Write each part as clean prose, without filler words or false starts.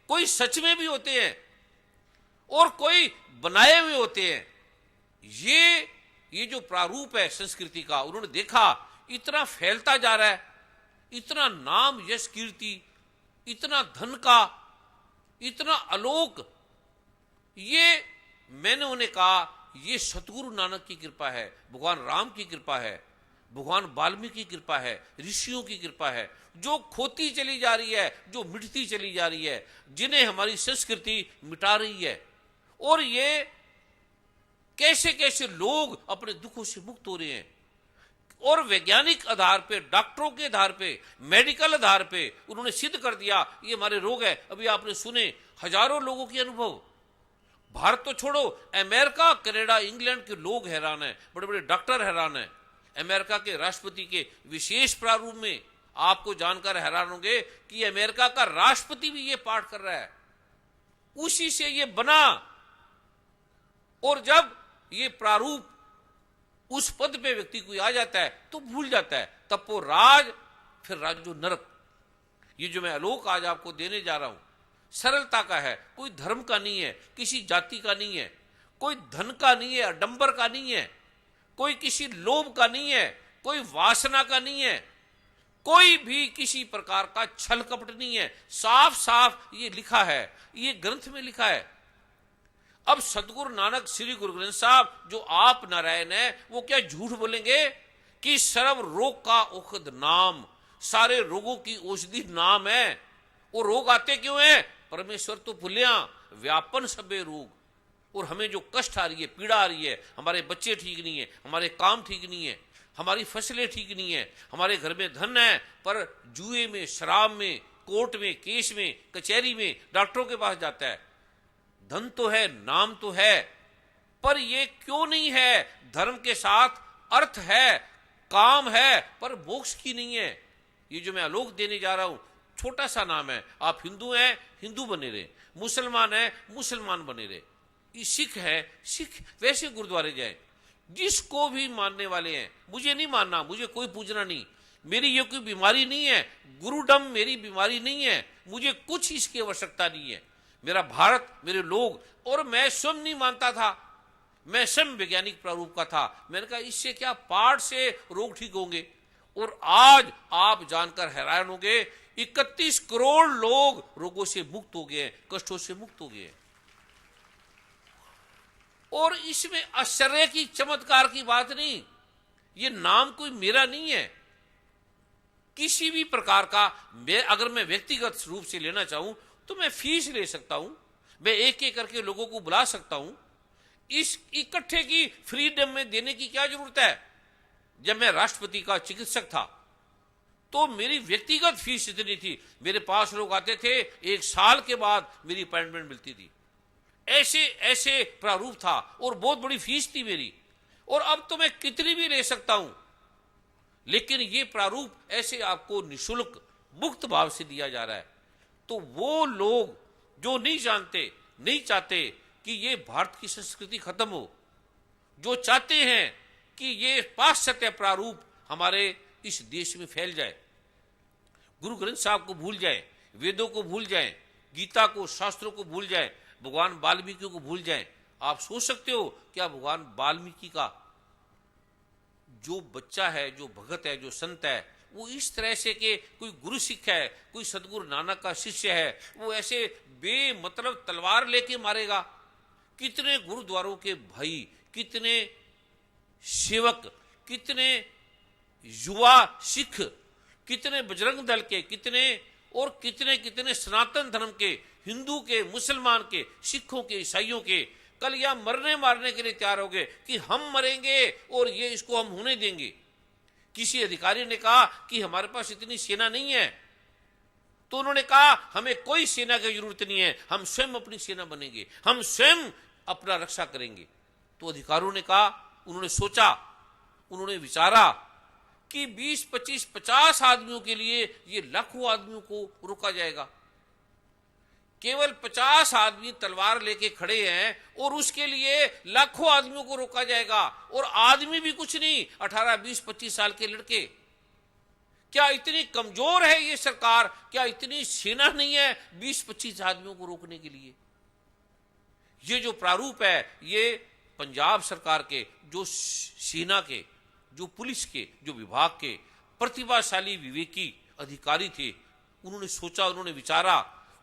कोई सच में भी होते हैं और कोई बनाए हुए होते हैं। ये जो प्रारूप है संस्कृति का, उन्होंने देखा इतना फैलता जा रहा है, इतना नाम यश कीर्ति, इतना धन का, इतना आलोक। ये मैंने उन्हें कहा ये सतगुरु नानक की कृपा है, भगवान राम की कृपा है, भगवान वाल्मीकि की कृपा है, ऋषियों की कृपा है, जो खोती चली जा रही है, जो मिटती चली जा रही है, जिन्हें हमारी संस्कृति मिटा रही है। और ये कैसे कैसे लोग अपने दुखों से मुक्त हो रहे हैं और वैज्ञानिक आधार पे, डॉक्टरों के आधार पे, मेडिकल आधार पे उन्होंने सिद्ध कर दिया ये हमारे रोग है। अभी आपने सुने हजारों लोगों के अनुभव। भारत तो छोड़ो, अमेरिका, कनाडा, इंग्लैंड के लोग हैरान हैं, बड़े बड़े डॉक्टर हैरान हैं। अमेरिका के राष्ट्रपति के विशेष प्रारूप में आपको जानकर हैरान होंगे कि अमेरिका का राष्ट्रपति भी ये पाठ कर रहा है, उसी से ये बना। और जब ये प्रारूप उस पद पे व्यक्ति को आ जाता है तो भूल जाता है, तब वो राज, फिर राजो नरक। ये जो मैं आलोक आज आपको देने जा रहा हूं, सरलता का है, कोई धर्म का नहीं है, किसी जाति का नहीं है, कोई धन का नहीं है, आडंबर का नहीं है, कोई किसी लोभ का नहीं है, कोई वासना का नहीं है, कोई भी किसी प्रकार का छल कपट नहीं है। साफ साफ ये लिखा है, ये ग्रंथ में लिखा है। अब सतगुरु नानक श्री गुरु ग्रंथ साहब जो आप नारायण है, वो क्या झूठ बोलेंगे कि सर्व रोग का औषध नाम, सारे रोगों की औषधि नाम है। वो रोग आते क्यों हैं? परमेश्वर तो भूलिया व्यापन सबे रोग। और हमें जो कष्ट आ रही है, पीड़ा आ रही है, हमारे बच्चे ठीक नहीं है, हमारे काम ठीक नहीं है, हमारी फसलें ठीक नहीं है, हमारे घर में धन है पर जुए में, शराब में, कोर्ट में, केस में, कचहरी में, डॉक्टरों के पास जाता है। धन तो है, नाम तो है, पर ये क्यों नहीं है? धर्म के साथ अर्थ है, काम है, पर मोक्ष की नहीं है। ये जो मैं आलोक देने जा रहा हूं, छोटा सा नाम है। आप हिंदू हैं, हिंदू बने रहे, मुसलमान हैं, मुसलमान बने रहे, सिख है, सिख वैसे गुरुद्वारे जाए। जिसको भी मानने वाले हैं, मुझे नहीं मानना, मुझे कोई पूजना नहीं, मेरी ये कोई बीमारी नहीं है, गुरुडम मेरी बीमारी नहीं है, मुझे कुछ इसकी आवश्यकता नहीं है। मेरा भारत, मेरे लोग, और मैं स्वयं नहीं मानता था, मैं स्वयं वैज्ञानिक प्रारूप का था। मैंने कहा इससे क्या पाठ से रोग ठीक होंगे? और आज आप जानकर हैरान होंगे, 31 करोड़ लोग रोगों से मुक्त हो गए, कष्टों से मुक्त हो गए। और इसमें आश्चर्य की, चमत्कार की बात नहीं, ये नाम कोई मेरा नहीं है, किसी भी प्रकार का। अगर मैं व्यक्तिगत रूप से लेना चाहूं तो मैं फीस ले सकता हूं, मैं एक एक करके लोगों को बुला सकता हूं। इस इकट्ठे की फ्रीडम में देने की क्या जरूरत है? जब मैं राष्ट्रपति का चिकित्सक था तो मेरी व्यक्तिगत फीस इतनी थी, मेरे पास लोग आते थे, 1 साल के बाद मेरी अपॉइंटमेंट मिलती थी। ऐसे ऐसे प्रारूप था और बहुत बड़ी फीस थी मेरी। और अब तो मैं कितनी भी ले सकता हूं, लेकिन ये प्रारूप ऐसे आपको निशुल्क मुक्त भाव से दिया जा रहा है। तो वो लोग जो नहीं जानते, नहीं चाहते कि ये भारत की संस्कृति खत्म हो, जो चाहते हैं कि ये पाश्चात्य प्रारूप हमारे इस देश में फैल जाए, गुरु ग्रंथ साहब को भूल जाए, वेदों को भूल जाए, गीता को, शास्त्रों को भूल जाए, भगवान वाल्मीकि को भूल जाए। आप सोच सकते हो क्या भगवान वाल्मीकि का जो बच्चा है, जो भगत है, जो संत है, वो इस तरह से कि कोई गुरु सिख है, कोई सतगुरु नानक का शिष्य है, वो ऐसे बेमतलब तलवार लेके मारेगा? कितने गुरुद्वारों के भाई, कितने सेवक, कितने युवा सिख, कितने बजरंग दल के, कितने और कितने कितने सनातन धर्म के, हिंदू के, मुसलमान के, सिखों के, ईसाइयों के, कल यहां मरने मारने के लिए तैयार हो गए कि हम मरेंगे और ये इसको हम होने देंगे। किसी अधिकारी ने कहा कि हमारे पास इतनी सेना नहीं है, तो उन्होंने कहा हमें कोई सेना की जरूरत नहीं है, हम स्वयं अपनी सेना बनेंगे, हम स्वयं अपना रक्षा करेंगे। तो अधिकारियों ने कहा, उन्होंने सोचा, उन्होंने विचारा कि 20, 25, 50 आदमियों के लिए ये लाखों आदमियों को रोका जाएगा। केवल 50 आदमी तलवार लेके खड़े हैं और उसके लिए लाखों आदमियों को रोका जाएगा। और आदमी भी कुछ नहीं, 18, 20, 25 साल के लड़के। क्या इतनी कमजोर है ये सरकार? क्या इतनी सेना नहीं है 20-25 आदमियों को रोकने के लिए? ये जो प्रारूप है, ये पंजाब सरकार के जो सेना के, जो पुलिस के, जो विभाग के प्रतिभाशाली विवेकी अधिकारी थे, उन्होंने सोचा, उन्होंने विचारा,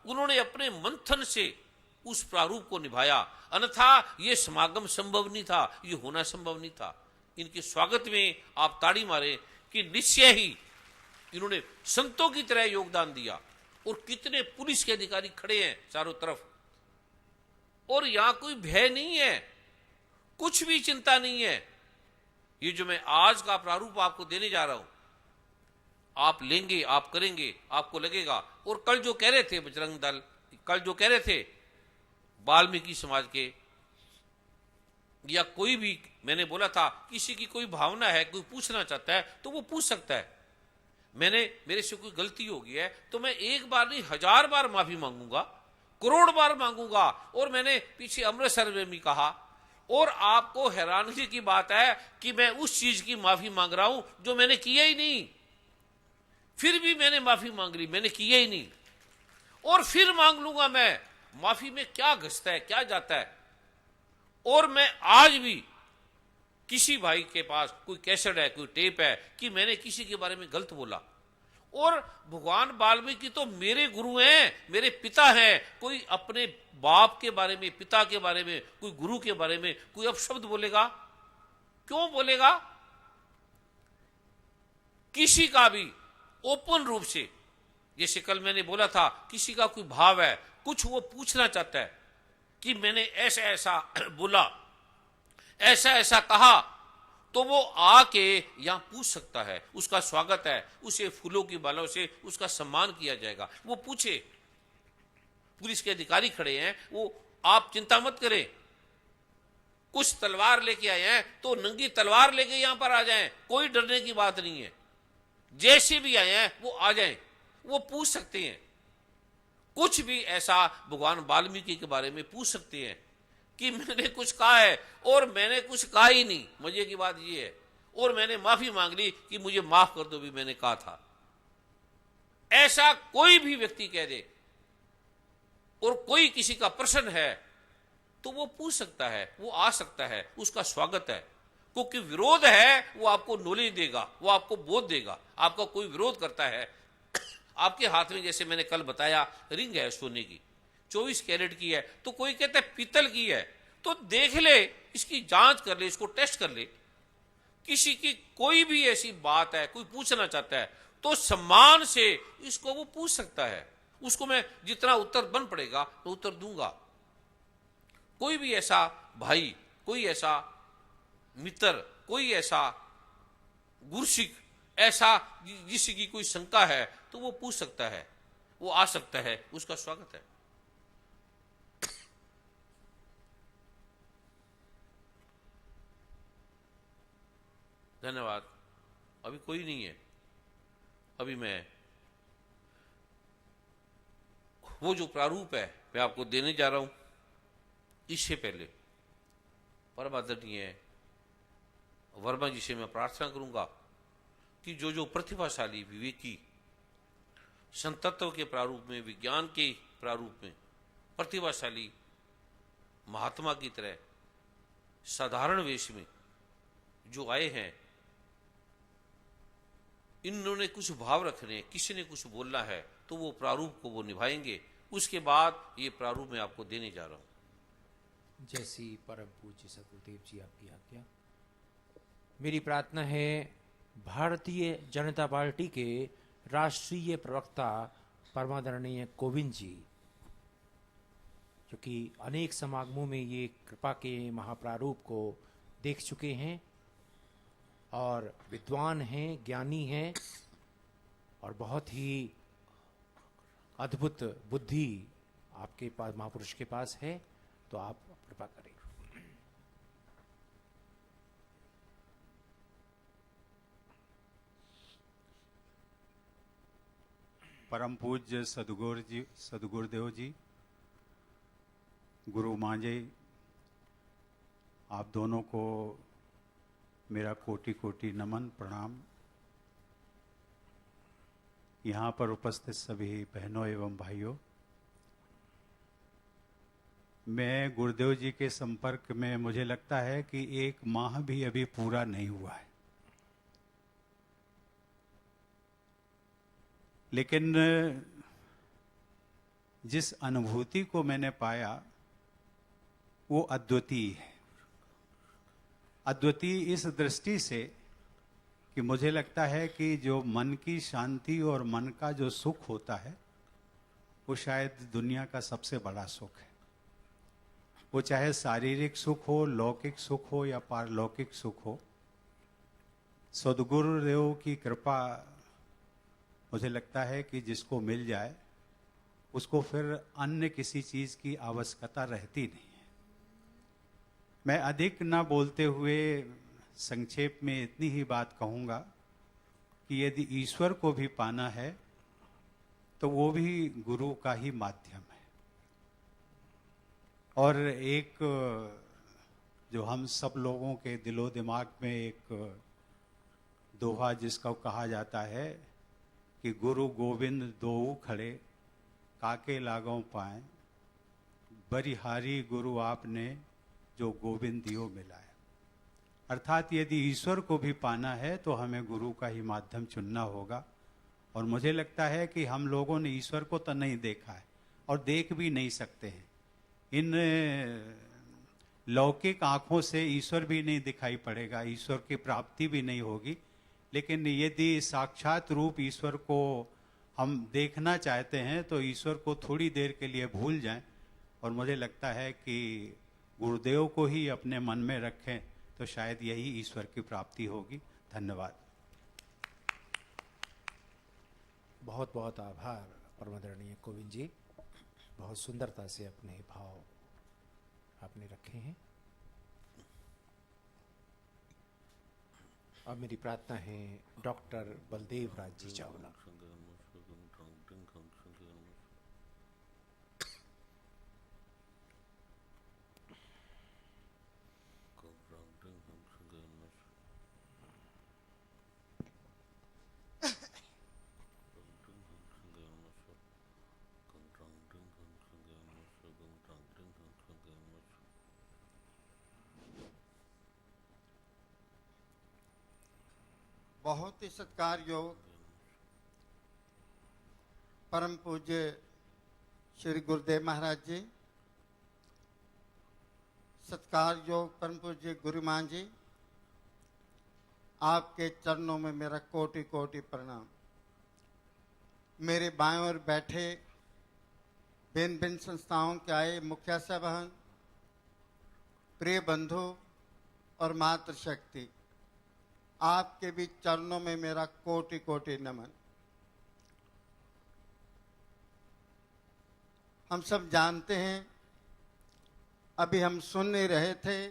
उन्होंने अपने मंथन से उस प्रारूप को निभाया। अन्यथा यह समागम संभव नहीं था, यह होना संभव नहीं था। इनके स्वागत में आप ताड़ी मारे कि निश्चय ही इन्होंने संतों की तरह योगदान दिया। और कितने पुलिस के अधिकारी खड़े हैं चारों तरफ, और यहां कोई भय नहीं है, कुछ भी चिंता नहीं है। ये जो मैं आज का प्रारूप आपको देने जा रहा हूं, आप लेंगे, आप करेंगे, आपको लगेगा। और कल जो कह रहे थे बजरंग दल, कल जो कह रहे थे वाल्मीकि समाज के या कोई भी, मैंने बोला था किसी की कोई भावना है, कोई पूछना चाहता है तो वो पूछ सकता है। मेरे से कोई गलती हो गई है तो मैं एक बार नहीं 1000 बार माफी मांगूंगा, करोड़ बार मांगूंगा। और मैंने पीछे अमृतसर में भी कहा। और आपको हैरानी की बात है कि मैं उस चीज की माफी मांग रहा हूं जो मैंने किया ही नहीं, फिर भी मैंने माफी मांग ली, मैंने किया ही नहीं, और फिर मांग लूंगा मैं। माफी में क्या घसता है, क्या जाता है? और मैं आज भी किसी भाई के पास कोई कैसेट है, कोई टेप है कि मैंने किसी के बारे में गलत बोला, और भगवान वाल्मीकि तो मेरे गुरु हैं, मेरे पिता हैं, कोई अपने बाप के बारे में, पिता के बारे में, कोई गुरु के बारे में कोई अपशब्द बोलेगा? क्यों बोलेगा? किसी का भी ओपन रूप से, जैसे कल मैंने बोला था, किसी का कोई भाव है, कुछ वो पूछना चाहता है कि मैंने ऐसा ऐसा बोला, ऐसा ऐसा कहा, तो वो आके यहां पूछ सकता है, उसका स्वागत है, उसे फूलों की मालाओं से उसका सम्मान किया जाएगा। वो पूछे, पुलिस के अधिकारी खड़े हैं, वो आप चिंता मत करें, कुछ तलवार लेके आए हैं तो नंगी तलवार लेके यहां पर आ जाएं, कोई डरने की बात नहीं है। जैसे भी आए हैं वो आ जाएं, वो पूछ सकते हैं, कुछ भी ऐसा भगवान वाल्मीकि के बारे में पूछ सकते हैं कि मैंने कुछ कहा है और मैंने कुछ कहा ही नहीं। मजे की बात यह है, और मैंने माफी मांग ली कि मुझे माफ कर दो, भी मैंने कहा था। ऐसा कोई भी व्यक्ति कह दे और कोई किसी का प्रश्न है तो वो पूछ सकता है, वो आ सकता है, उसका स्वागत है। क्योंकि विरोध है वो आपको नॉलेज देगा, वो आपको बोध देगा। आपका कोई विरोध करता है, आपके हाथ में जैसे मैंने कल बताया रिंग है सोने की, 24 कैरेट की है, तो कोई कहता है पीतल की है, तो देख ले, इसकी जांच कर ले, इसको टेस्ट कर ले। किसी की कोई भी ऐसी बात है, कोई पूछना चाहता है तो सम्मान से इसको वो पूछ सकता है। उसको मैं जितना उत्तर बन पड़ेगा तो उत्तर दूंगा। कोई भी ऐसा भाई, कोई ऐसा मित्र, कोई ऐसा गुरसिक, ऐसा जिसकी कोई शंका है तो वो पूछ सकता है, वो आ सकता है, उसका स्वागत है। धन्यवाद। अभी कोई नहीं है, अभी मैं वो जो प्रारूप है मैं आपको देने जा रहा हूं। इससे पहले परम आदरणीय वर्मा जी से मैं प्रार्थना करूंगा कि जो जो प्रतिभाशाली विवेकी संतत्व के प्रारूप में, विज्ञान के प्रारूप में प्रतिभाशाली महात्मा की तरह साधारण वेश में जो आए हैं, इन्होंने कुछ भाव रखने, किसी ने कुछ बोलना है तो वो प्रारूप को वो निभाएंगे। उसके बाद ये प्रारूप मैं आपको देने जा रहा हूं। जैसी परम पूज्य सदगुरुदेव जी आपकी आज्ञा। मेरी प्रार्थना है भारतीय जनता पार्टी के राष्ट्रीय प्रवक्ता परमादरणीय कोविंद जी, जो कि अनेक समागमों में ये कृपा के महाप्रारूप को देख चुके हैं और विद्वान हैं, ज्ञानी हैं और बहुत ही अद्भुत बुद्धि आपके पास, महापुरुष के पास है, तो आप कृपा करें। परम पूज्य सदगुरुदेव जी, गुरु मांझे, आप दोनों को मेरा कोटि कोटि नमन प्रणाम। यहाँ पर उपस्थित सभी बहनों एवं भाइयों, मैं गुरुदेव जी के संपर्क में मुझे लगता है कि 1 माह भी अभी पूरा नहीं हुआ है, लेकिन जिस अनुभूति को मैंने पाया वो अद्वितीय है। अद्वितीय इस दृष्टि से कि मुझे लगता है कि जो मन की शांति और मन का जो सुख होता है वो शायद दुनिया का सबसे बड़ा सुख है। वो चाहे शारीरिक सुख हो, लौकिक सुख हो या पारलौकिक सुख हो, सद्गुरुदेव की कृपा मुझे लगता है कि जिसको मिल जाए उसको फिर अन्य किसी चीज की आवश्यकता रहती नहीं है। मैं अधिक ना बोलते हुए संक्षेप में इतनी ही बात कहूंगा कि यदि ईश्वर को भी पाना है तो वो भी गुरु का ही माध्यम है। और एक जो हम सब लोगों के दिलो दिमाग में एक दोहा जिसका कहा जाता है कि गुरु गोविंद दोऊ खड़े काके लागों पाए, बरिहारी गुरु आपने जो गोविंद दियो मिलाए। अर्थात यदि ईश्वर को भी पाना है तो हमें गुरु का ही माध्यम चुनना होगा। और मुझे लगता है कि हम लोगों ने ईश्वर को तो नहीं देखा है और देख भी नहीं सकते हैं। इन लौकिक आंखों से ईश्वर भी नहीं दिखाई पड़ेगा, ईश्वर की प्राप्ति भी नहीं होगी। लेकिन यदि साक्षात रूप ईश्वर को हम देखना चाहते हैं तो ईश्वर को थोड़ी देर के लिए भूल जाएं और मुझे लगता है कि गुरुदेव को ही अपने मन में रखें तो शायद यही ईश्वर की प्राप्ति होगी। धन्यवाद। बहुत बहुत आभार परमादरणीय कोविंद जी, बहुत सुंदरता से अपने भाव आपने रखे हैं। अब मेरी प्रार्थना है डॉक्टर बलदेव राज जी चावला। बहुत ही सत्कार योग परम पूज्य श्री गुरुदेव महाराज जी, सत्कार योग परम पूज्य गुरुमान जी, आपके चरणों में मेरा कोटि कोटि प्रणाम। मेरे बाएं ओर बैठे भिन्न भिन्न संस्थाओं के आए मुखिया साहब, प्रिय बंधु और मातृशक्ति, आपके भी चरणों में मेरा कोटि कोटि नमन। हम सब जानते हैं, अभी हम सुन नहीं रहे थे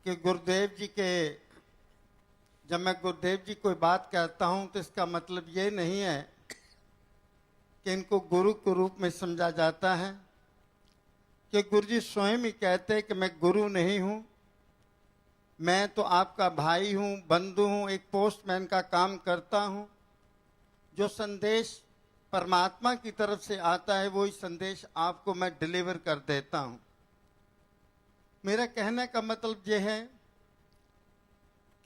कि गुरुदेव जी के, जब मैं गुरुदेव जी कोई बात कहता हूं तो इसका मतलब ये नहीं है कि इनको गुरु के रूप में समझा जाता है, कि गुरु जी स्वयं ही कहते हैं कि मैं गुरु नहीं हूं, मैं तो आपका भाई हूं, बंधु हूं, एक पोस्टमैन का काम करता हूं। जो संदेश परमात्मा की तरफ से आता है वही संदेश आपको मैं डिलीवर कर देता हूं। मेरा कहने का मतलब यह है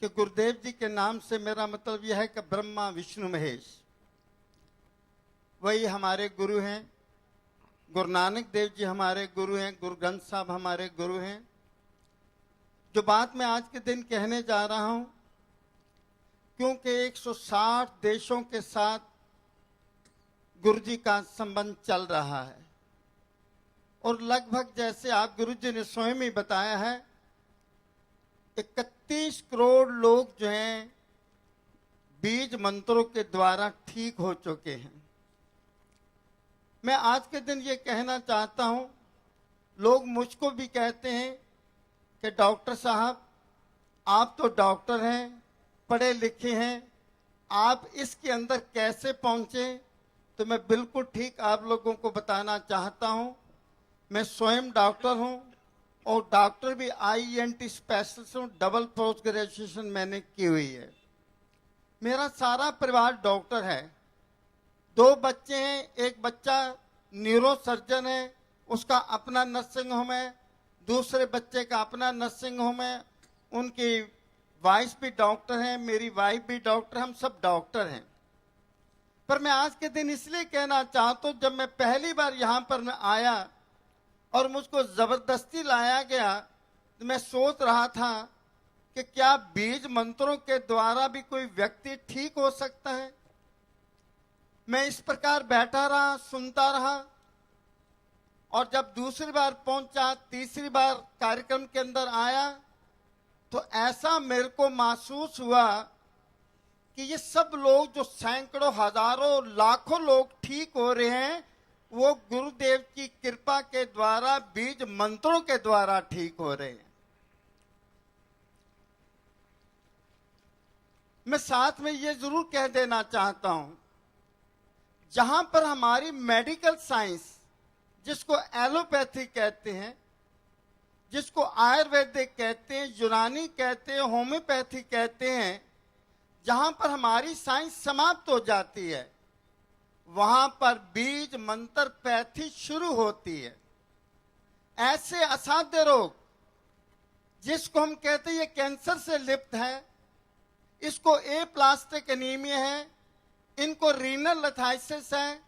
कि गुरुदेव जी के नाम से मेरा मतलब यह है कि ब्रह्मा विष्णु महेश वही हमारे गुरु हैं। गुरु नानक देव जी हमारे गुरु हैं, गुरु ग्रंथ साहब हमारे गुरु हैं। जो बात मैं आज के दिन कहने जा रहा हूं, क्योंकि 160 देशों के साथ गुरु जी का संबंध चल रहा है और लगभग जैसे आप गुरु जी ने स्वयं ही बताया है 31 करोड़ लोग जो हैं बीज मंत्रों के द्वारा ठीक हो चुके हैं। मैं आज के दिन ये कहना चाहता हूं, लोग मुझको भी कहते हैं कि डॉक्टर साहब आप तो डॉक्टर हैं, पढ़े लिखे हैं, आप इसके अंदर कैसे पहुंचे? तो मैं बिल्कुल ठीक आप लोगों को बताना चाहता हूं। मैं स्वयं डॉक्टर हूं और डॉक्टर भी IENT स्पेशलिस्ट हूं, डबल पोस्ट ग्रेजुएशन मैंने की हुई है। मेरा सारा परिवार डॉक्टर है। 2 बच्चे हैं, एक बच्चा न्यूरो सर्जन है, उसका अपना नर्सिंग होम है, दूसरे बच्चे का अपना नर्सिंग होम है, उनकी वाइफ भी डॉक्टर है, मेरी वाइफ भी डॉक्टर, हम सब डॉक्टर हैं। पर मैं आज के दिन इसलिए कहना चाहता हूं, जब मैं पहली बार यहां पर मैं आया और मुझको जबरदस्ती लाया गया, तो मैं सोच रहा था कि क्या बीज मंत्रों के द्वारा भी कोई व्यक्ति ठीक हो सकता है। मैं इस प्रकार बैठा रहा, सुनता रहा, और जब दूसरी बार पहुंचा, तीसरी बार कार्यक्रम के अंदर आया, तो ऐसा मेरे को महसूस हुआ कि ये सब लोग जो सैकड़ों, हजारों, लाखों लोग ठीक हो रहे हैं, वो गुरुदेव की कृपा के द्वारा, बीज मंत्रों के द्वारा ठीक हो रहे हैं। मैं साथ में ये जरूर कह देना चाहता हूं, जहां पर हमारी मेडिकल साइंस, जिसको एलोपैथी कहते हैं, जिसको आयुर्वेदिक कहते हैं, यूनानी कहते हैं, होम्योपैथी कहते हैं, जहां पर हमारी साइंस समाप्त हो जाती है, वहां पर बीज मंत्र पैथी शुरू होती है। ऐसे असाध्य रोग जिसको हम कहते हैं ये कैंसर से लिप्त है, इसको ए प्लास्टिक एनीमिया है, इनको रीनल लिथाइसिस है,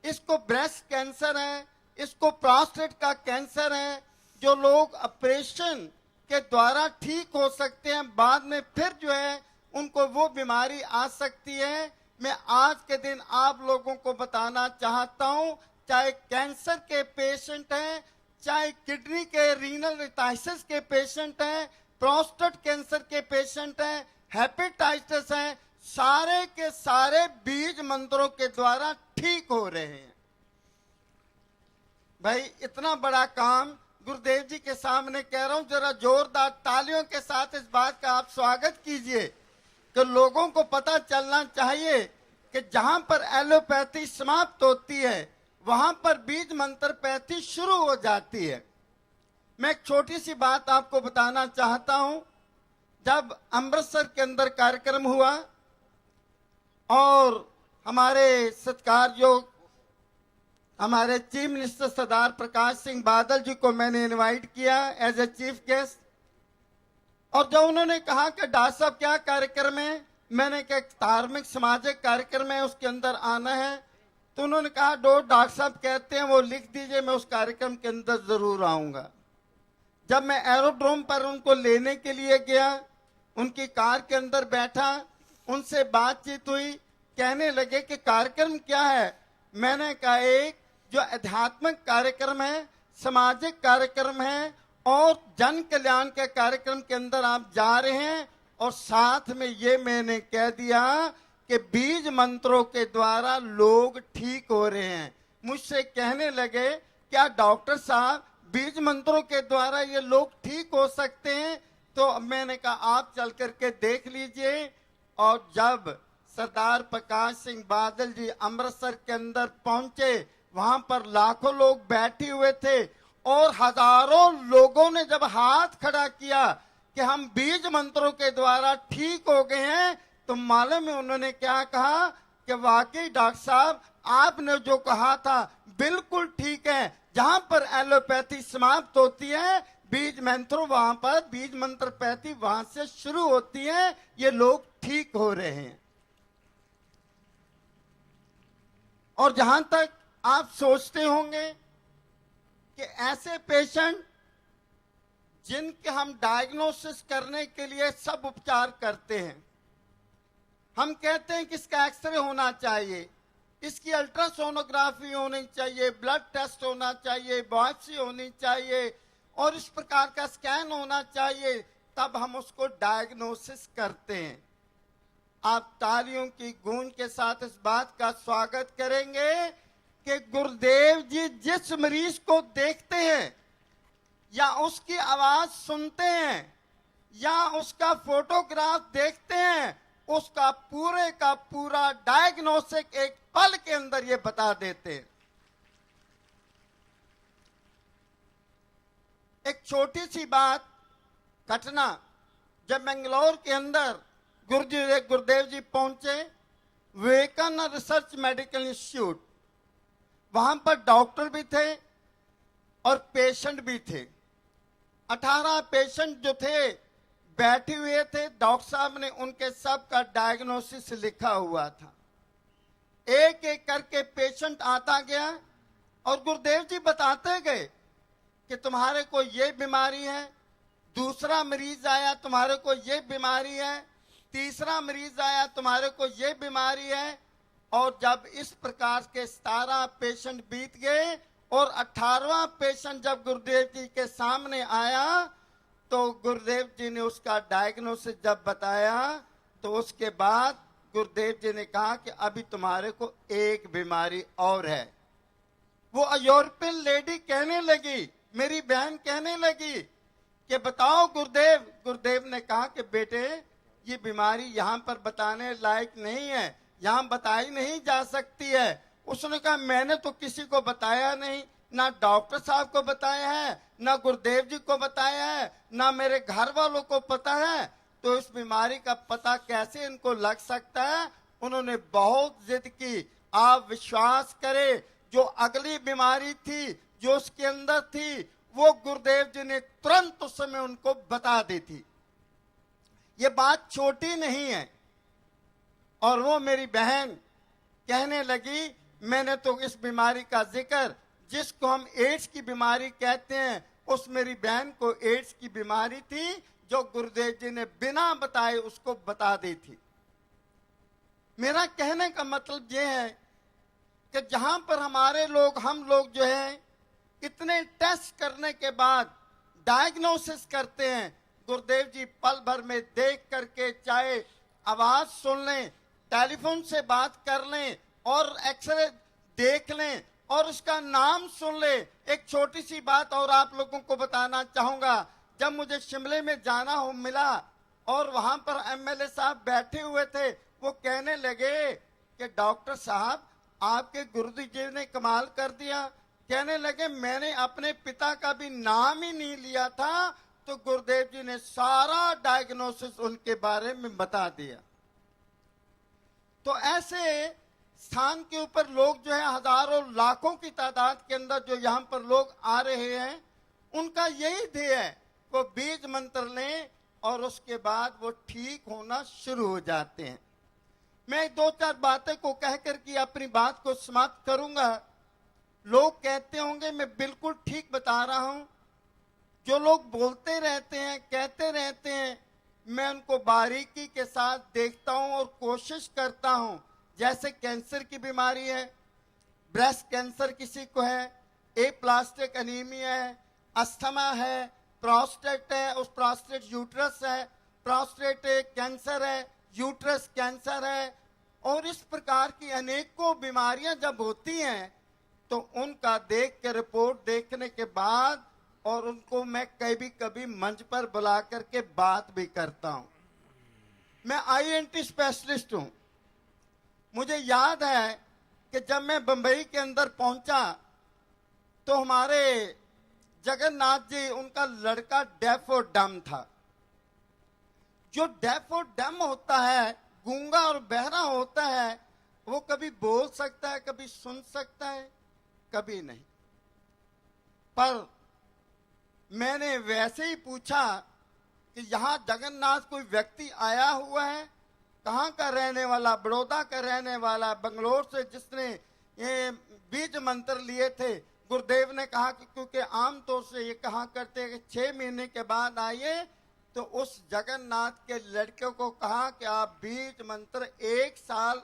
इसको ब्रेस्ट कैंसर है, इसको प्रोस्टेट का कैंसर है, जो लोग ऑपरेशन के द्वारा ठीक हो सकते हैं, बाद में फिर जो है उनको वो बीमारी आ सकती है। मैं आज के दिन आप लोगों को बताना चाहता हूं, चाहे कैंसर के पेशेंट हैं, चाहे किडनी के रीनल लिथाइसिस के पेशेंट हैं, प्रोस्टेट कैंसर के पेशेंट हैं, हेपेटाइटिस हैं, सारे के सारे बीज मंत्रों के द्वारा ठीक हो रहे हैं। भाई इतना बड़ा काम गुरुदेव जी के सामने कह रहा हूं, जरा जोरदार तालियों के साथ इस बात का आप स्वागत कीजिए कि लोगों को पता चलना चाहिए कि जहां पर एलोपैथी समाप्त होती है, वहां पर बीज मंत्र पैथी शुरू हो जाती है। मैं एक छोटी सी बात आपको बताना चाहता हूं। जब अमृतसर के अंदर कार्यक्रम हुआ और हमारे सत्कारयोग हमारे चीफ मिनिस्टर सरदार प्रकाश सिंह बादल जी को मैंने इनवाइट किया एज ए चीफ गेस्ट, और जब उन्होंने कहा कि डॉक्टर साहब क्या कार्यक्रम है, मैंने कहा धार्मिक सामाजिक कार्यक्रम है, उसके अंदर आना है, तो उन्होंने कहा डॉक्टर साहब कहते हैं वो लिख दीजिए, मैं उस कार्यक्रम के अंदर जरूर आऊंगा। जब मैं एरोड्रोम पर उनको लेने के लिए गया, उनकी कार के अंदर बैठा, उनसे बातचीत हुई, कहने लगे कि कार्यक्रम क्या है। मैंने कहा एक जो आध्यात्मिक कार्यक्रम है, सामाजिक कार्यक्रम है और जन कल्याण के कार्यक्रम के अंदर आप जा रहे हैं, और साथ में ये मैंने कह दिया कि बीज मंत्रों के द्वारा लोग ठीक हो रहे हैं। मुझसे कहने लगे क्या डॉक्टर साहब बीज मंत्रों के द्वारा ये लोग ठीक हो सकते हैं? तो मैंने कहा आप चल करके देख लीजिए। और जब सरदार प्रकाश सिंह बादल जी अमृतसर के अंदर पहुंचे, वहां पर लाखों लोग बैठे हुए थे और हजारों लोगों ने जब हाथ खड़ा किया कि हम बीज मंत्रों के द्वारा ठीक हो गए हैं, तो मालूम है उन्होंने क्या कहा कि वाकई डॉक्टर साहब आपने जो कहा था बिल्कुल ठीक है। जहां पर एलोपैथी समाप्त होती है, बीज मंत्रों वहां पर बीज मंत्र पैथी वहां से शुरू होती है, ये लोग ठीक हो रहे हैं। और जहां तक आप सोचते होंगे कि ऐसे पेशेंट जिनके हम डायग्नोसिस करने के लिए सब उपचार करते हैं, हम कहते हैं कि इसका एक्सरे होना चाहिए, इसकी अल्ट्रासोनोग्राफी होनी चाहिए, ब्लड टेस्ट होना चाहिए, बायोप्सी होनी चाहिए और इस प्रकार का स्कैन होना चाहिए, तब हम उसको डायग्नोसिस करते हैं। आप तालियों की गूंज के साथ इस बात का स्वागत करेंगे कि गुरुदेव जी जिस मरीज को देखते हैं या उसकी आवाज सुनते हैं या उसका फोटोग्राफ देखते हैं, उसका पूरे का पूरा डायग्नोसिस एक पल के अंदर ये बता देते हैं। एक छोटी सी बात घटना, जब बेंगलोर के अंदर गुरुदेव जी पहुंचे विवेकानंद रिसर्च मेडिकल इंस्टीट्यूट। वहां पर डॉक्टर भी थे और पेशेंट भी थे। 18 पेशेंट जो थे बैठे हुए थे, डॉक्टर साहब ने उनके सब का डायग्नोसिस लिखा हुआ था। एक एक करके पेशेंट आता गया और गुरुदेव जी बताते गए कि तुम्हारे को ये बीमारी है। दूसरा मरीज आया, तुम्हारे को ये बीमारी है। तीसरा मरीज आया, तुम्हारे को ये बीमारी है। और जब इस प्रकार के 17 पेशेंट बीत गए और 18वां पेशेंट जब गुरुदेव जी के सामने आया तो गुरुदेव जी ने उसका डायग्नोसिस जब बताया तो उसके बाद गुरुदेव जी ने कहा कि अभी तुम्हारे को एक बीमारी और है। वो यूरोपियन लेडी कहने लगी, मेरी बहन कहने लगी कि बताओ गुरुदेव। गुरुदेव ने कहा कि बेटे ये बीमारी यहाँ पर बताने लायक नहीं है, यहाँ बताई नहीं जा सकती है। उसने कहा मैंने तो किसी को बताया नहीं, ना डॉक्टर साहब को बताया है, ना गुरुदेव जी को बताया है, ना मेरे घर वालों को पता है, तो इस बीमारी का पता कैसे इनको लग सकता है। उन्होंने बहुत जिद की। आप विश्वास करें, जो अगली बीमारी थी जो उसके अंदर थी वो गुरुदेव जी ने तुरंत उस समय उनको बता दी थी। ये बात छोटी नहीं है। और वो मेरी बहन कहने लगी मैंने तो इस बीमारी का जिक्र, जिसको हम एड्स की बीमारी कहते हैं, उस मेरी बहन को एड्स की बीमारी थी जो गुरुदेव जी ने बिना बताए उसको बता दी थी। मेरा कहने का मतलब यह है कि जहां पर हम लोग जो है इतने टेस्ट करने के बाद डायग्नोसिस करते हैं, गुरुदेव जी पल भर में देख करके चाहे आवाज सुन लें, टेलीफोन से बात कर लें और एक्सरे देख लें और उसका नाम सुन ले। एक छोटी सी बात और आप लोगों को बताना चाहूंगा। जब मुझे शिमले में जाना हो मिला और वहां पर एमएलए साहब बैठे हुए थे, वो कहने लगे कि डॉक्टर साहब आपके गुरुजी जी ने कमाल कर दिया। कहने लगे मैंने अपने पिता का भी नाम ही नहीं लिया था तो गुरुदेव जी ने सारा डायग्नोसिस उनके बारे में बता दिया। तो ऐसे स्थान के ऊपर लोग जो है हजारों लाखों की तादाद के अंदर जो यहाँ पर लोग आ रहे हैं, उनका यही ध्येय है, वो बीज मंत्र लें और उसके बाद वो ठीक होना शुरू हो जाते हैं। मैं 2-4 बातें को कहकर के अपनी बात को समाप्त करूंगा। लोग कहते होंगे मैं बिल्कुल ठीक बता रहा हूं। जो लोग बोलते रहते हैं, कहते रहते हैं, मैं उनको बारीकी के साथ देखता हूं और कोशिश करता हूं। जैसे कैंसर की बीमारी है, ब्रेस्ट कैंसर किसी को है, एप्लास्टिक एनीमिया है, अस्थमा है, प्रोस्टेट है, उस प्रोस्टेट यूट्रस है, प्रोस्टेट कैंसर है, यूट्रस कैंसर है, और इस प्रकार की अनेकों बीमारियां जब होती हैं तो उनका देख के रिपोर्ट देखने के बाद और उनको मैं कभी कभी मंच पर बुला करके बात भी करता हूं। मैं आईएनटी स्पेशलिस्ट हूं। मुझे याद है कि जब मैं बंबई के अंदर पहुंचा तो हमारे जगन्नाथ जी, उनका लड़का डेफ और डम था। जो डेफ और डम होता है, गूंगा और बहरा होता है, वो कभी बोल सकता है, कभी सुन सकता है, कभी नहीं। पर मैंने वैसे ही पूछा कि यहाँ जगन्नाथ कोई व्यक्ति आया हुआ है, कहाँ का रहने वाला, बड़ौदा का रहने वाला, बंगलोर से, जिसने ये बीज मंत्र लिए थे। गुरुदेव ने कहा कि क्योंकि आमतौर से ये कहा करते हैं कि 6 महीने के बाद आइए, तो उस जगन्नाथ के लड़के को कहा कि आप बीज मंत्र 1 साल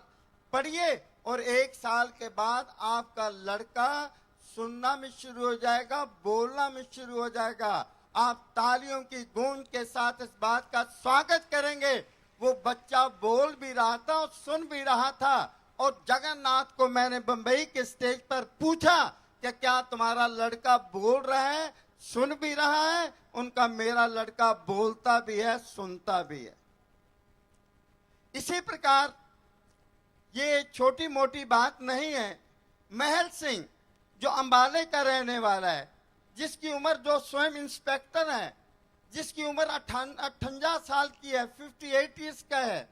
पढ़िए और 1 साल के बाद आपका लड़का सुनना में शुरू हो जाएगा, बोलना में शुरू हो जाएगा। आप तालियों की गूंज के साथ इस बात का स्वागत करेंगे। वो बच्चा बोल भी रहा था और सुन भी रहा था। और जगन्नाथ को मैंने बंबई के स्टेज पर पूछा कि क्या तुम्हारा लड़का बोल रहा है, सुन भी रहा है? उनका मेरा लड़का बोलता भी है, सुनता भी है। इसी प्रकार ये छोटी मोटी बात नहीं है। महल सिंह जो अंबाले का रहने वाला है, जिसकी उम्र, जो स्वयं इंस्पेक्टर है, जिसकी उम्र 58 साल की है, 58 ईयर्स का है,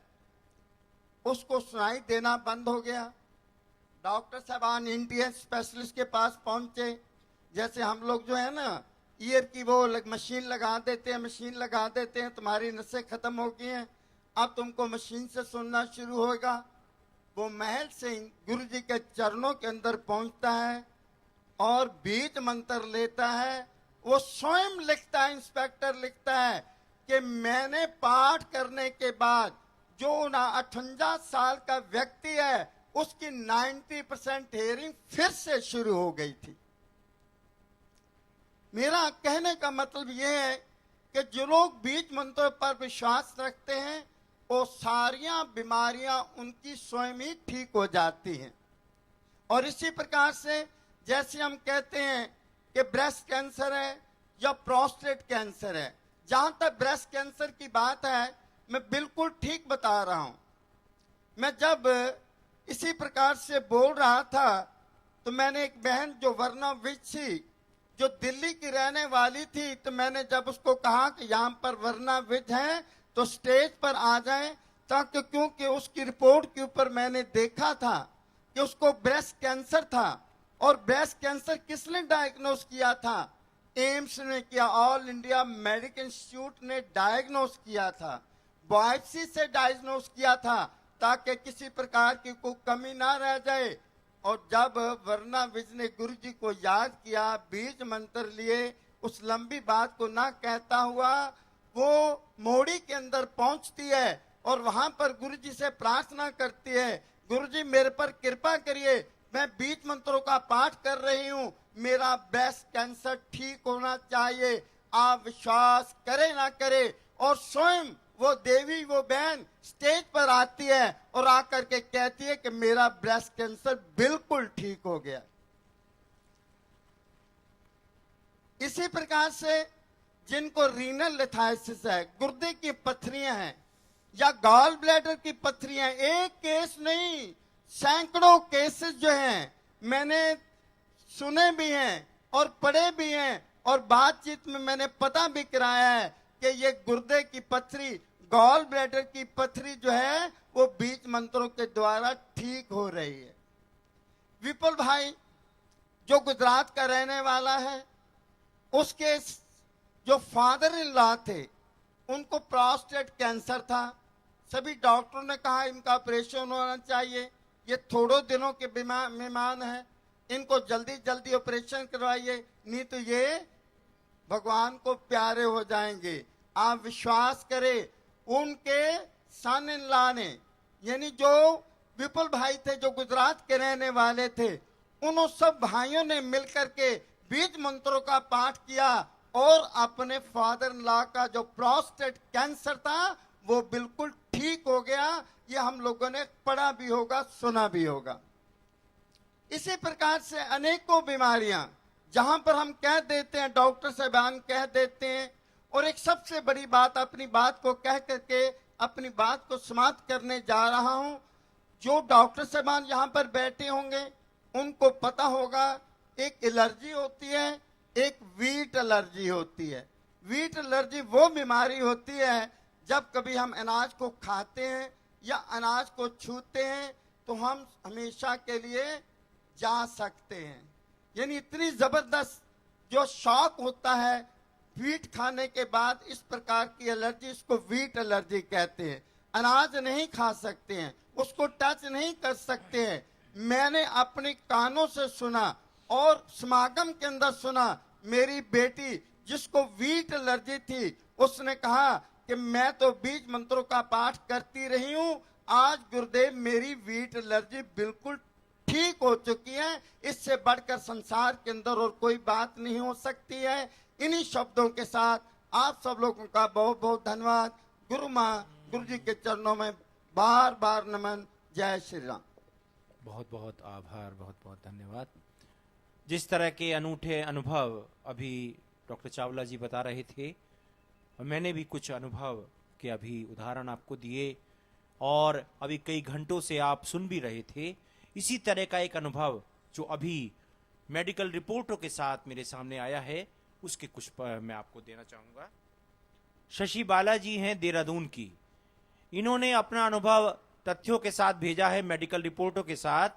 उसको सुनाई देना बंद हो गया। डॉक्टर साहबान इंडियन स्पेशलिस्ट के पास पहुंचे। जैसे हम लोग जो है ना ईयर की वो मशीन लगा देते हैं, तुम्हारी नसें खत्म हो गई हैं, अब तुमको मशीन से सुनना शुरू होगा। वो महल सिंह गुरु जी के चरणों के अंदर पहुंचता है और बीज मंत्र लेता है। वो स्वयं लिखता है, इंस्पेक्टर लिखता है कि मैंने पाठ करने के बाद जो 58 साल का व्यक्ति है उसकी 90% हेयरिंग फिर से शुरू हो गई थी। मेरा कहने का मतलब यह है कि जो लोग बीज मंत्रों पर विश्वास रखते हैं वो सारियां बीमारियां उनकी स्वयं ही ठीक हो जाती हैं। और इसी प्रकार से जैसे हम कहते हैं कि ब्रेस्ट कैंसर है या प्रोस्टेट कैंसर है, जहां तक ब्रेस्ट कैंसर की बात है मैं बिल्कुल ठीक बता रहा हूं। मैं जब इसी प्रकार से बोल रहा था तो मैंने एक बहन जो वर्ना विज थी, जो दिल्ली की रहने वाली थी, तो मैंने जब उसको कहा कि यहाँ पर वर्ना विज है तो स्टेज पर आ जाए, ताकि क्योंकि उसकी रिपोर्ट के ऊपर मैंने देखा था कि उसको ब्रेस्ट कैंसर था। और ब्रेस्ट कैंसर किसने डायग्नोस किया था? एम्स ने किया, ऑल इंडिया मेडिकल इंस्टीट्यूट ने डायग्नोस किया था, बायोप्सी से डायग्नोस किया था, ताकि किसी प्रकार की कोई कमी ना रह जाए। और जब वर्ना विज ने गुरु जी को याद किया, बीज मंत्र लिए, उस लंबी बात को ना कहता हुआ वो मोड़ी के अंदर पहुंचती है और वहां पर गुरु जी से प्रार्थना करती है, गुरु जी मेरे पर कृपा करिए, मैं बीज मंत्रों का पाठ कर रही हूं, मेरा ब्रेस्ट कैंसर ठीक होना चाहिए, आप विश्वास करे ना करे। और स्वयं वो देवी, वो बहन स्टेज पर आती है और आकर के कहती है कि मेरा ब्रेस्ट कैंसर बिल्कुल ठीक हो गया। इसी प्रकार से जिनको रीनल लिथाइसिस है, गुर्दे की पथरियां हैं या गॉल ब्लैडर की पथरियां, एक केस नहीं सैकड़ों केसेस जो हैं मैंने सुने भी हैं और पढ़े भी हैं और बातचीत में मैंने पता भी कराया है कि ये गुर्दे की पथरी, गॉल ब्लैडर की पथरी जो है वो बीज मंत्रों के द्वारा ठीक हो रही है। विपुल भाई जो गुजरात का रहने वाला है, उसके जो फादर इन लॉ थे उनको प्रोस्टेट कैंसर था। सभी डॉक्टरों ने कहा इनका ऑपरेशन होना चाहिए, ये थोड़े दिनों के मेहमान है, इनको जल्दी जल्दी ऑपरेशन करवाइए, नहीं तो ये भगवान को प्यारे हो जाएंगे। आप विश्वास करें, उनके सन इन लॉ ने, यानी जो विपुल भाई थे जो गुजरात के रहने वाले थे, उन सब भाइयों ने मिलकर के बीज मंत्रों का पाठ किया और अपने फादर इन लॉ का जो प्रोस्टेट कैंसर था वो बिल्कुल ठीक हो गया। ये हम लोगों ने पढ़ा भी होगा, सुना भी होगा। इसी प्रकार से अनेकों बीमारियां जहां पर हम कह देते हैं, डॉक्टर साहबान कह देते हैं, और एक सबसे बड़ी बात, अपनी बात को कह करके अपनी बात को समाप्त करने जा रहा हूं। जो डॉक्टर साहबान यहां पर बैठे होंगे उनको पता होगा एक एलर्जी होती है, एक वीट एलर्जी होती है। वीट एलर्जी वो बीमारी होती है जब कभी हम अनाज को खाते हैं या अनाज को छूते हैं तो हम हमेशा के लिए जा सकते हैं, यानी इतनी जबरदस्त जो शॉक होता है वीट खाने के बाद, इस प्रकार की एलर्जी, इसको वीट एलर्जी कहते हैं। अनाज नहीं खा सकते हैं, उसको टच नहीं कर सकते हैं। मैंने अपने कानों से सुना और समागम के अंदर सुना, मेरी बेटी जिसको वीट एलर्जी थी उसने कहा कि मैं तो बीज मंत्रों का पाठ करती रही हूं, आज गुरुदेव मेरी वीट एलर्जी बिल्कुल ठीक हो चुकी है, इससे बढ़कर संसार के अंदर और कोई बात नहीं हो सकती है। इन्हीं शब्दों के साथ आप सब लोगों का बहुत बहुत धन्यवाद। गुरु माँ गुरु जी के चरणों में बार बार नमन। जय श्री राम। बहुत बहुत आभार, बहुत बहुत धन्यवाद। जिस तरह के अनूठे अनुभव अभी डॉक्टर चावला जी बता रहे थे, और मैंने भी कुछ अनुभव के अभी उदाहरण आपको दिए, और अभी कई घंटों से आप सुन भी रहे थे। इसी तरह का एक अनुभव जो अभी मेडिकल रिपोर्टों के साथ मेरे सामने आया है, उसके कुछ मैं आपको देना चाहूँगा। शशि बालाजी हैं देहरादून की, इन्होंने अपना अनुभव तथ्यों के साथ भेजा है, मेडिकल रिपोर्टों के साथ,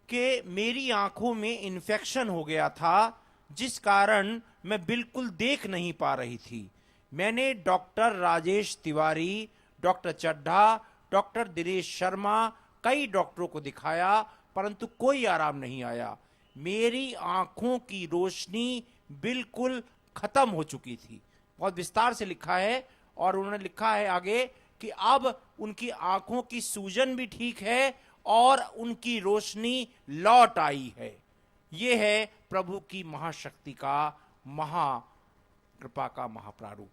कि मेरी आंखों में इन्फेक्शन हो गया था जिस कारण मैं बिल्कुल देख नहीं पा रही थी। मैंने doctor Rajesh Tiwari, doctor Chadha, doctor Dinesh Sharma, कई डॉक्टरों को दिखाया, परंतु कोई आराम नहीं आया। मेरी आंखों की रोशनी बिल्कुल खत्म हो चुकी थी। बहुत विस्तार से लिखा है, और उन्होंने लिखा है आगे कि अब उनकी आंखों की सूजन भी ठीक है और उनकी रोशनी लौट आई है। यह है प्रभु की महाशक्ति का, महा कृपा का महाप्रारूप।